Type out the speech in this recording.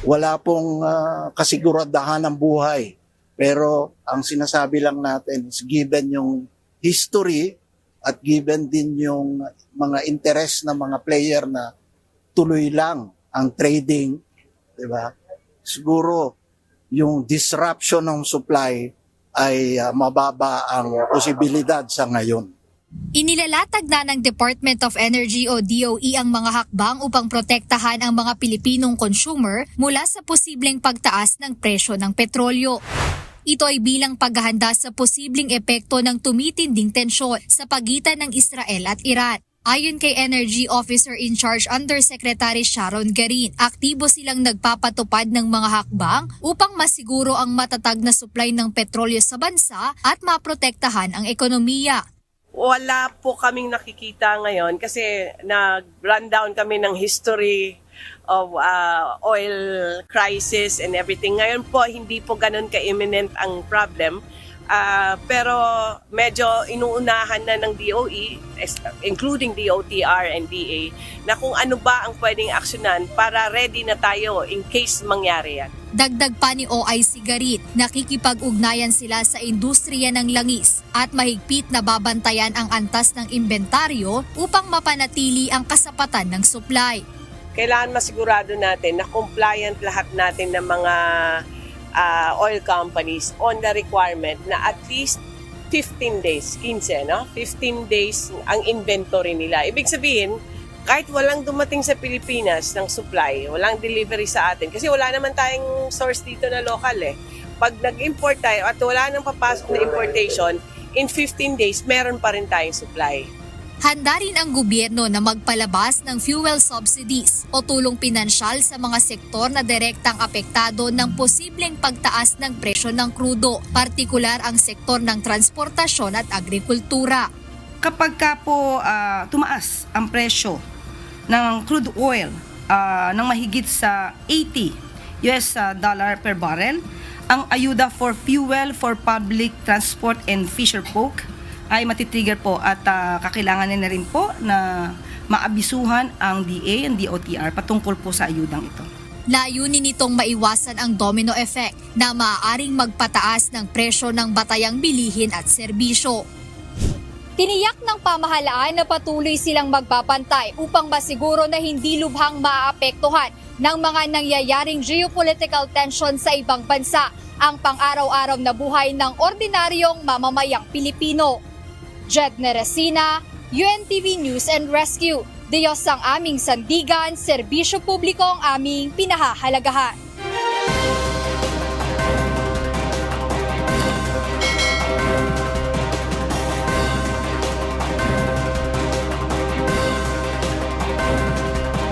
Wala pong kasiguradahan ng buhay. Pero ang sinasabi lang natin is given yung history at given din yung mga interest ng mga player na tuloy lang ang trading, di ba? Siguro yung disruption ng supply ay mababa ang posibilidad sa ngayon. Inilalatag na ng Department of Energy o DOE ang mga hakbang upang protektahan ang mga Pilipinong consumer mula sa posibleng pagtaas ng presyo ng petrolyo. Ito ay bilang paghahanda sa posibleng epekto ng tumitinding tensyon sa pagitan ng Israel at Iran. Ayon kay Energy Officer in Charge Undersecretary Sharon Garin, aktibo silang nagpapatupad ng mga hakbang upang masiguro ang matatag na supply ng petrolyo sa bansa at maprotektahan ang ekonomiya. Wala po kaming nakikita ngayon kasi nag-run down kami ng history of oil crisis and everything. Ngayon po, hindi po ganun ka-imminent ang problem. Pero medyo inuunahan na ng DOE, including DOTR and DA, na kung ano ba ang pwedeng aksyonan para ready na tayo in case mangyari yan. Dagdag pa ni OIC Garin, nakikipag-ugnayan sila sa industriya ng langis at mahigpit na babantayan ang antas ng inventaryo upang mapanatili ang kasapatan ng supply. Kailangan masigurado natin na compliant lahat natin ng mga oil companies on the requirement na at least 15 days, 15, no? 15 days ang inventory nila. Ibig sabihin, kahit walang dumating sa Pilipinas ng supply, walang delivery sa atin, kasi wala naman tayong source dito na local eh. Pag nag-import tayo at wala nang papasok na importation, in 15 days, meron pa rin tayong supply. Handa rin ang gobyerno na magpalabas ng fuel subsidies o tulong pinansyal sa mga sektor na direktang apektado ng posibleng pagtaas ng presyo ng krudo, partikular ang sektor ng transportasyon at agrikultura. Kapag ka po tumaas ang presyo ng crude oil ng mahigit sa $80 per barrel, ang ayuda for fuel for public transport and fisher folk ay matitrigger po at kakailangan na rin po na maabisuhan ang DA and DOTR patungkol po sa ayudang ito. Layunin nitong maiwasan ang domino effect na maaaring magpataas ng presyo ng batayang bilihin at serbisyo. Tiniyak ng pamahalaan na patuloy silang magbabantay upang masiguro na hindi lubhang maaapektuhan ng mga nangyayaring geopolitical tension sa ibang bansa ang pang-araw-araw na buhay ng ordinaryong mamamayang Pilipino. Jed Neresina, UNTV News and Rescue. Diyos ang aming sandigan, serbisyo publiko ang aming pinahahalagahan.